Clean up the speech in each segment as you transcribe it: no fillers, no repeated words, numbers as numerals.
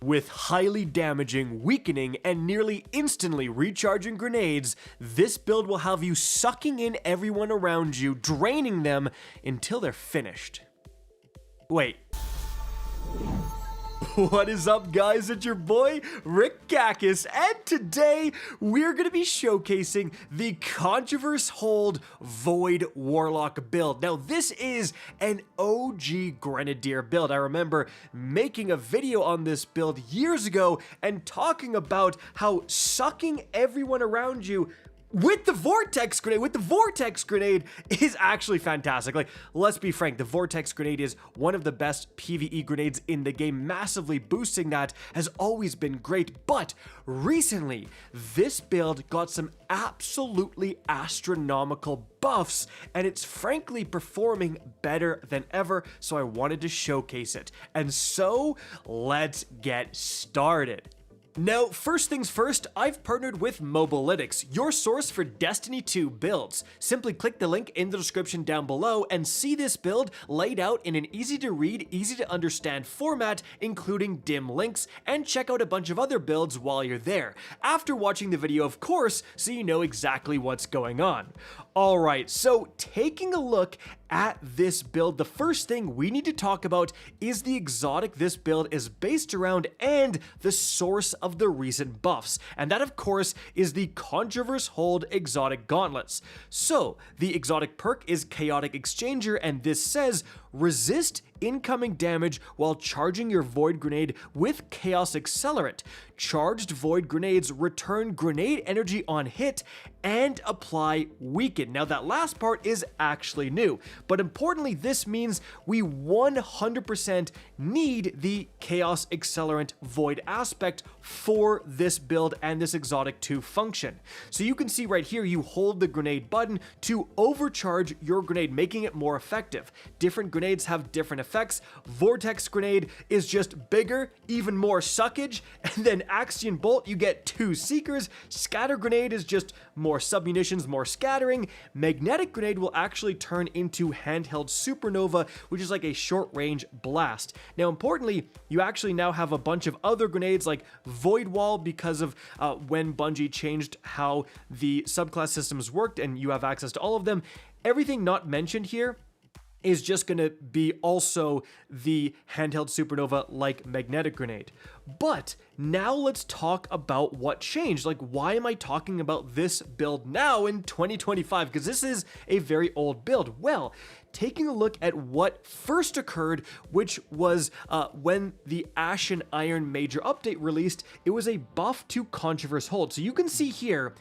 With highly damaging, weakening, and nearly instantly recharging grenades, this build will have you sucking in everyone around you, draining them until they're finished. Wait. What is up, guys? It's your boy, Rick Kakis, and today we're going to be showcasing the Contraverse Hold Void Warlock build. Now, this is an OG Grenadier build. I remember making a video on this build years ago and talking about how sucking everyone around you with the Vortex grenade is actually fantastic. Like, let's be frank, the Vortex grenade is one of the best PvE grenades in the game. Massively boosting that has always been great, but recently, this build got some absolutely astronomical buffs, and it's frankly performing better than ever, so I wanted to showcase it. And so, let's get started. Now, first things first, I've partnered with Mobilelytics, your source for Destiny 2 builds. Simply click the link in the description down below and see this build laid out in an easy to read, easy to understand format, including dim links, and check out a bunch of other builds while you're there. After watching the video, of course, so you know exactly what's going on. Alright, so taking a look at this build, the first thing we need to talk about is the exotic this build is based around and the source of the recent buffs, and that of course is the Contraverse Hold exotic gauntlets. So the exotic perk is Chaotic Exchanger, and this says resist incoming damage while charging your Void Grenade with Chaos Accelerant. Charged Void Grenades return grenade energy on hit and apply Weaken. Now that last part is actually new, but importantly this means we 100% need the Chaos Accelerant Void aspect for this build and this exotic to function. So you can see right here, you hold the grenade button to overcharge your grenade, making it more effective. Different grenades have different effects. Vortex grenade is just bigger, even more suckage, and then Axion Bolt, you get 2 Seekers. Scatter grenade is just more submunitions, more scattering. Magnetic grenade will actually turn into handheld supernova, which is like a short range blast. Now importantly, you actually now have a bunch of other grenades like Void Wall because of when Bungie changed how the subclass systems worked, and you have access to all of them. Everything not mentioned here is just going to be also the handheld supernova like magnetic grenade. But now let's talk about what changed. Like, why am I talking about this build now in 2025? Because this is a very old build. Well, taking a look at what first occurred, which was when the Ash and Iron major update released, it was a buff to Contraverse Hold. So you can see here,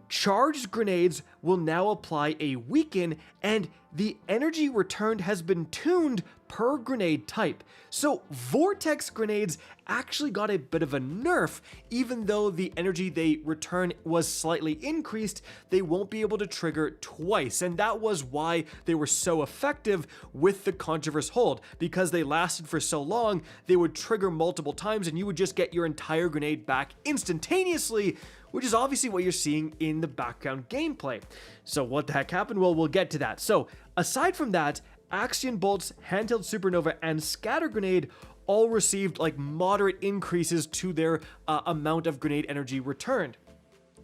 charged grenades will now apply a weaken, and the energy returned has been tuned per grenade type. So Vortex grenades actually got a bit of a nerf. Even though the energy they return was slightly increased, they won't be able to trigger twice, and that was why they were so effective with the Contraverse Hold. Because they lasted for so long, they would trigger multiple times and you would just get your entire grenade back instantaneously, which is obviously what you're seeing in the background gameplay. So what the heck happened? Well, we'll get to that. So aside from that, Axion Bolts, Handheld Supernova, and Scatter Grenade all received like moderate increases to their amount of grenade energy returned.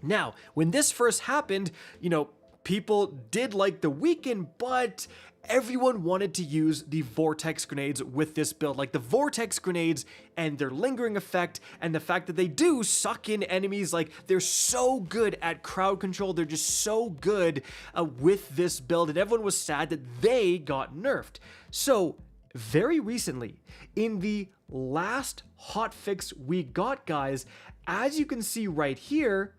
Now, when this first happened, you know, people did like the weaken, but everyone wanted to use the Vortex grenades with this build. Like the Vortex grenades and their lingering effect, and the fact that they do suck in enemies. Like, they're so good at crowd control. They're just so good with this build, and everyone was sad that they got nerfed. So very recently, in the last hotfix we got, guys, as you can see right here,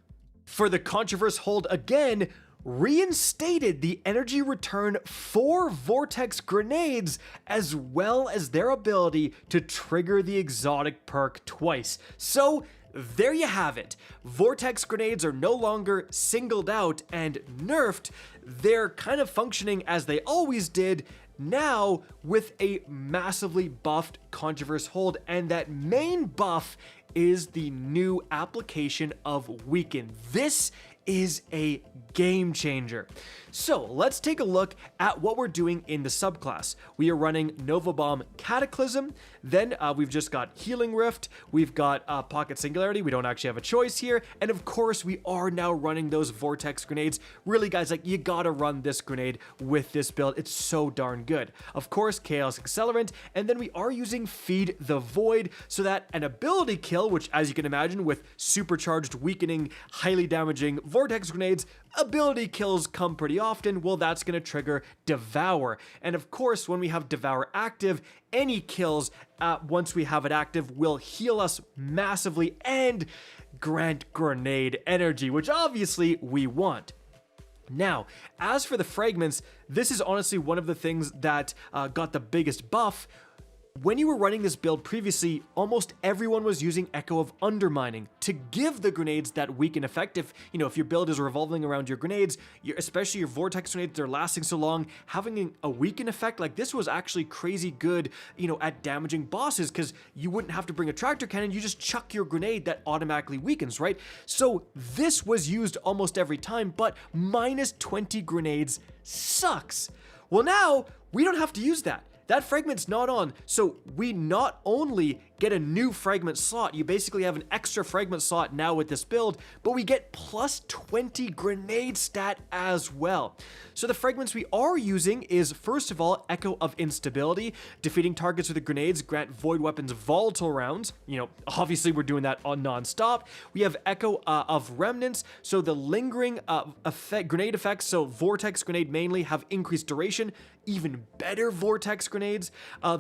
for the Contraverse Hold again, reinstated the energy return for Vortex grenades, as well as their ability to trigger the exotic perk twice. So there you have it. Vortex grenades are no longer singled out and nerfed. They're kind of functioning as they always did, now with a massively buffed Contraverse Hold, and that main buff is the new application of Weaken. This is a game changer. So let's take a look at what we're doing in the subclass. We are running Nova Bomb Cataclysm, then we've just got Healing Rift, we've got Pocket Singularity, we don't actually have a choice here, and of course we are now running those Vortex grenades. Really guys, like, you gotta run this grenade with this build, it's so darn good. Of course, Chaos Accelerant, and then we are using Feed the Void, so that an ability kill, which as you can imagine with supercharged, weakening, highly damaging Vortex grenades, ability kills come pretty often, well, that's going to trigger Devour. And of course, when we have Devour active, any kills once we have it active will heal us massively and grant grenade energy, which obviously we want. Now, as for the fragments, this is honestly one of the things that got the biggest buff. When you were running this build previously, almost everyone was using Echo of Undermining to give the grenades that weaken effect. If your build is revolving around your grenades, especially your Vortex grenades, they're lasting so long, having a weaken effect like this was actually crazy good, at damaging bosses, because you wouldn't have to bring a tractor cannon, you just chuck your grenade that automatically weakens, right? So this was used almost every time, but minus 20 grenades sucks. Well, now we don't have to use that. That fragment's not on, so we not only get a new fragment slot, you basically have an extra fragment slot now with this build, but we get plus 20 grenade stat as well. So the fragments we are using is, first of all, Echo of Instability. Defeating targets with the grenades grant void weapons volatile rounds. Obviously we're doing that on non-stop. We have Echo of Remnants, so the lingering grenade effects, so Vortex grenade mainly, have increased duration, even better Vortex grenades.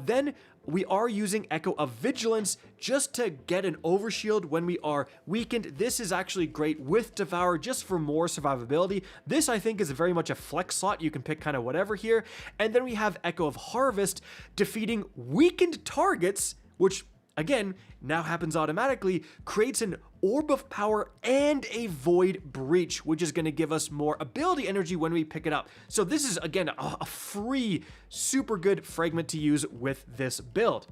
Then we are using Echo of Vigilance just to get an overshield when we are weakened. This is actually great with Devour just for more survivability. This, I think, is very much a flex slot. You can pick kind of whatever here. And then we have Echo of Harvest, defeating weakened targets, which again, now happens automatically, creates an Orb of Power and a Void Breach, which is going to give us more ability energy when we pick it up. So this is, again, a free, super good fragment to use with this build.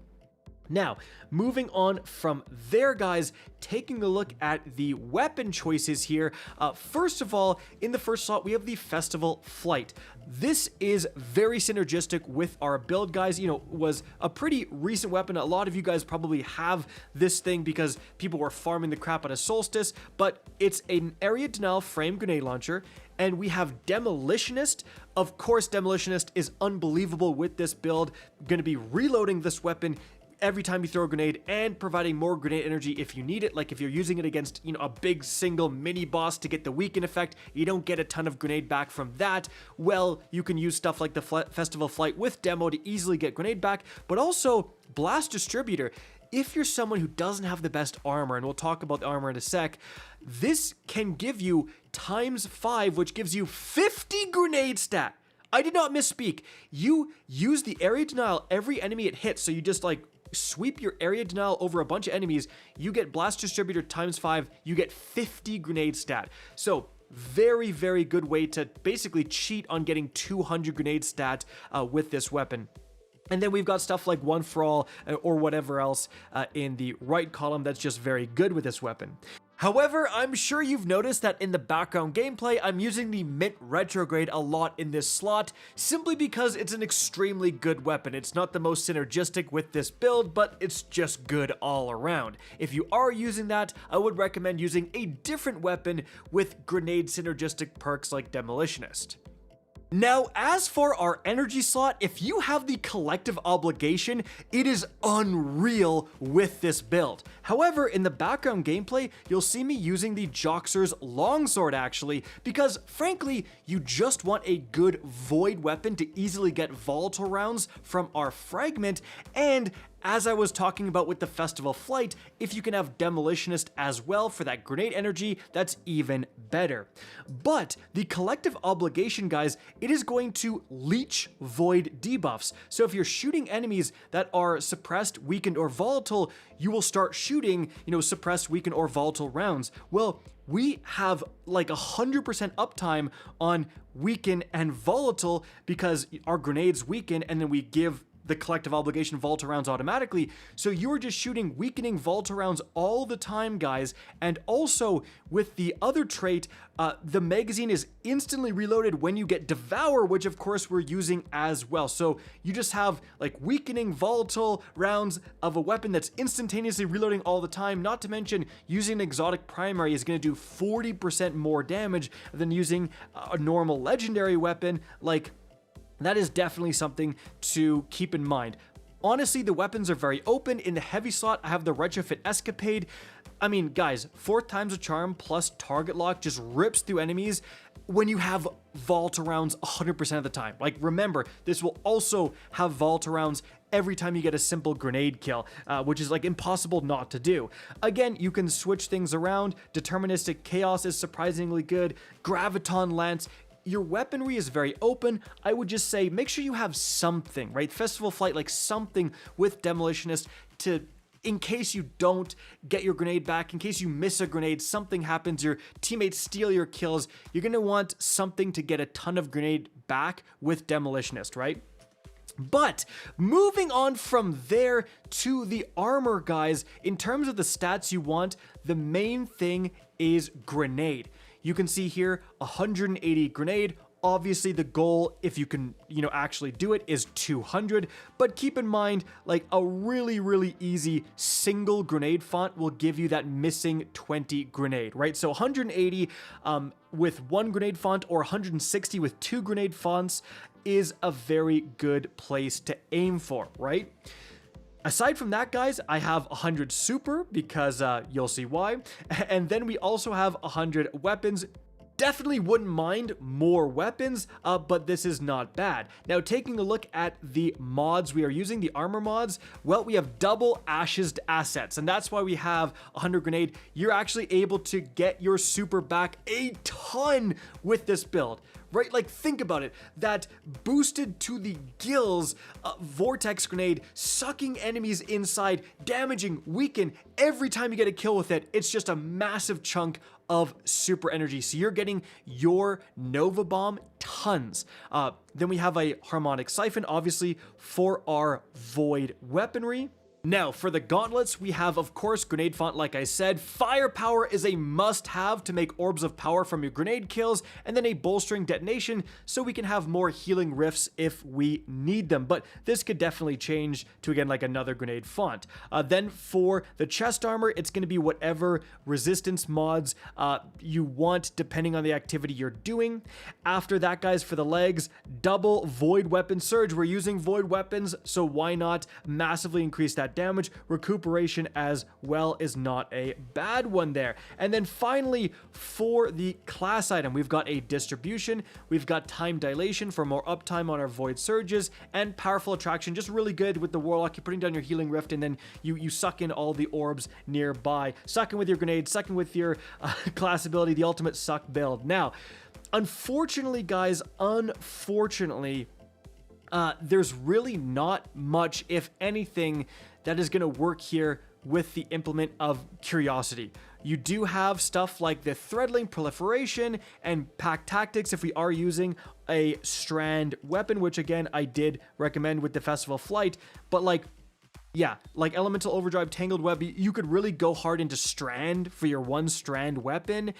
Now, moving on from there, guys, taking a look at the weapon choices here. First of all, in the first slot, we have the Festival Flight. This is very synergistic with our build, guys. Was a pretty recent weapon. A lot of you guys probably have this thing because people were farming the crap out of Solstice, but it's an area denial frame grenade launcher. And we have Demolitionist. Of course, Demolitionist is unbelievable with this build. Going to be reloading this weapon every time you throw a grenade and providing more grenade energy if you need it. Like if you're using it against, a big single mini boss to get the weaken effect, you don't get a ton of grenade back from that. Well, you can use stuff like the Festival Flight with Demo to easily get grenade back, but also Blast Distributor. If you're someone who doesn't have the best armor, and we'll talk about the armor in a sec, this can give you ×5, which gives you 50 grenade stat. I did not misspeak. You use the area denial every enemy it hits, so you just sweep your area denial over a bunch of enemies, you get Blast Distributor ×5, you get 50 grenade stat. So very, very good way to basically cheat on getting 200 grenade stat with this weapon. And then we've got stuff like One for All or whatever else in the right column that's just very good with this weapon. However, I'm sure you've noticed that in the background gameplay, I'm using the Mint Retrograde a lot in this slot, simply because it's an extremely good weapon. It's not the most synergistic with this build, but it's just good all around. If you are using that, I would recommend using a different weapon with grenade synergistic perks like Demolitionist. Now, as for our energy slot, if you have the Collective Obligation, it is unreal with this build. However, in the background gameplay, you'll see me using the Joxer's Longsword actually, because frankly, you just want a good void weapon to easily get volatile rounds from our fragment, and as I was talking about with the Festival Flight, if you can have Demolitionist as well for that grenade energy, that's even better. But the Collective Obligation, guys, it is going to leech void debuffs. So if you're shooting enemies that are suppressed, weakened, or volatile, you will start shooting, suppressed, weakened, or volatile rounds. Well, we have like 100% uptime on weaken and volatile because our grenades weaken, and then we give the collective obligation Volta rounds automatically, so you're just shooting weakening Volta rounds all the time, guys. And also with the other trait, the magazine is instantly reloaded when you get Devour, which of course we're using as well. So you just have like weakening volatile rounds of a weapon that's instantaneously reloading all the time. Not to mention using an exotic primary is going to do 40% more damage than using a normal legendary weapon. Like, that is definitely something to keep in mind. Honestly, the weapons are very open. In the heavy slot, I have the Retrofit Escapade. I mean, guys, 4 times a charm plus target lock just rips through enemies when you have Volta rounds 100% of the time. Like, remember, this will also have Volta rounds every time you get a simple grenade kill, which is like impossible not to do. Again, you can switch things around. Deterministic Chaos is surprisingly good. Graviton Lance. Your weaponry is very open. I would just say make sure you have something, right? Festival Flight, like something with Demolitionist to, in case you don't get your grenade back, in case you miss a grenade, something happens, your teammates steal your kills, you're gonna want something to get a ton of grenade back with Demolitionist, right? But moving on from there to the armor, guys, in terms of the stats you want, the main thing is grenade. You can see here 180 grenade. Obviously the goal, if you can, actually do it, is 200, but keep in mind, like a really easy single grenade font will give you that missing 20 grenade, right? So 180 with 1 grenade font or 160 with 2 grenade fonts is a very good place to aim for, right? Aside from that, guys, I have 100 super because you'll see why. And then we also have 100 weapons. Definitely wouldn't mind more weapons, but this is not bad. Now, taking a look at the mods we are using, the armor mods, well, we have double Ashes assets, and that's why we have 100 grenade. You're actually able to get your super back a ton with this build, right? Like, think about it. That boosted to the gills Vortex grenade, sucking enemies inside, damaging, weaken. Every time you get a kill with it, it's just a massive chunk of super energy. So you're getting your Nova Bomb tons. Then we have a Harmonic Siphon, obviously, for our Void weaponry. Now, for the gauntlets, we have, of course, grenade font, like I said. Firepower is a must-have to make orbs of power from your grenade kills, and then a bolstering detonation so we can have more healing rifts if we need them. But this could definitely change to, again, like another grenade font. Then for the chest armor, it's going to be whatever resistance mods you want, depending on the activity you're doing. After that, guys, for the legs, double Void Weapon Surge. We're using Void Weapons, so why not massively increase that damage? Recuperation as well is not a bad one there. And then finally, for the class item, we've got a distribution, we've got time dilation for more uptime on our Void Surges, and powerful attraction, just really good with the Warlock. You're putting down your healing rift and then you suck in all the orbs nearby. Suck in with your grenade, suck in with your class ability, the ultimate suck build. Now, unfortunately, guys, there's really not much, if anything, that is going to work here with the implement of Curiosity. You do have stuff like the Threadling Proliferation and Pack Tactics if we are using a Strand weapon, which again, I did recommend with the Festival Flight, but like, yeah, like Elemental Overdrive, Tangled Web, you could really go hard into Strand for your 1 Strand weapon.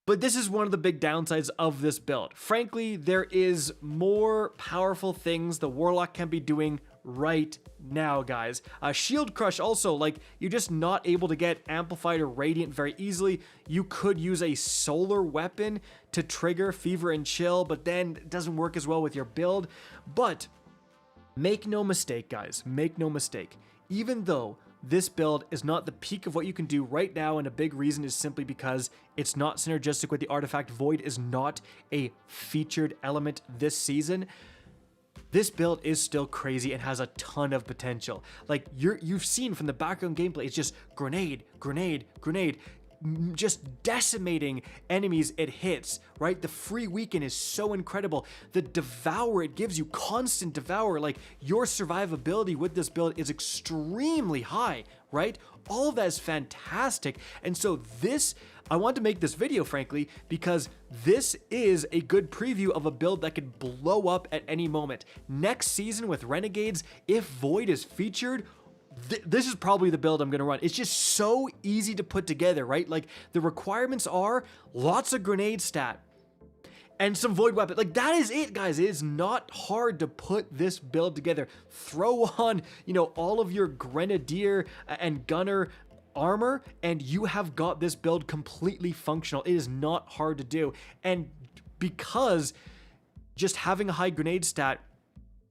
But this is one of the big downsides of this build. Frankly, there is more powerful things the Warlock can be doing right now, guys. Shield Crush also, like, you're just not able to get Amplified or Radiant very easily. You could use a solar weapon to trigger Fever and Chill, but then it doesn't work as well with your build. But make no mistake, guys, make no mistake. Even though this build is not the peak of what you can do right now, and a big reason is simply because it's not synergistic with the artifact. Void is not a featured element this season. This build is still crazy and has a ton of potential. Like, you've seen from the background gameplay, it's just grenade, grenade, grenade. just decimating enemies it hits, right? The free weaken is so incredible. The devour it gives you, constant devour, like your survivability with this build is extremely high, right? All of that is fantastic. And so this, I want to make this video, frankly, because this is a good preview of a build that could blow up at any moment. Next season with Renegades, if Void is featured, this is probably the build I'm going to run. It's just so easy to put together, right? Like the requirements are lots of grenade stat and some void weapon. Like that is it, guys. It is not hard to put this build together. Throw on, you know, all of your grenadier and gunner armor and you have got this build completely functional. It is not hard to do. And because just having a high grenade stat,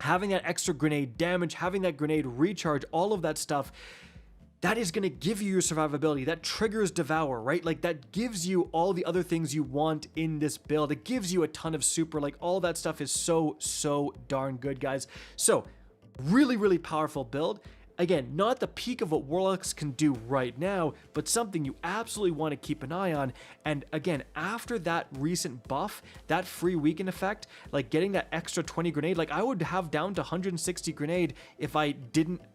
having that extra grenade damage, having that grenade recharge, all of that stuff, that is going to give you your survivability. That triggers devour, right? Like that gives you all the other things you want in this build. It gives you a ton of super, like all that stuff is so darn good, guys. So really powerful build. Again, not the peak of what Warlocks can do right now, but something you absolutely want to keep an eye on. And again, after that recent buff, that free weaken effect, like getting that extra 20 grenade, like I would have down to 160 grenade if I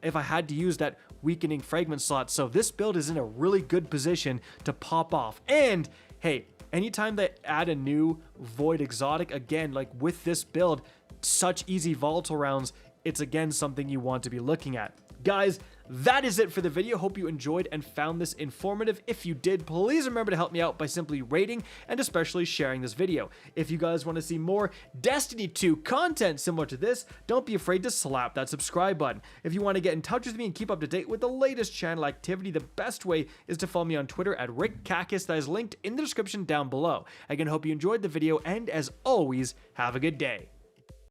had to use that weakening fragment slot. So this build is in a really good position to pop off. And hey, anytime they add a new Void exotic, again, like with this build, such easy volatile rounds, it's again something you want to be looking at. Guys, that is it for the video. Hope you enjoyed and found this informative. If you did, please remember to help me out by simply rating and especially sharing this video. If you guys want to see more Destiny 2 content similar to this, don't be afraid to slap that subscribe button. If you want to get in touch with me and keep up to date with the latest channel activity, the best way is to follow me on Twitter at RickCacus. That is linked in the description down below. Again, hope you enjoyed the video, and as always, have a good day.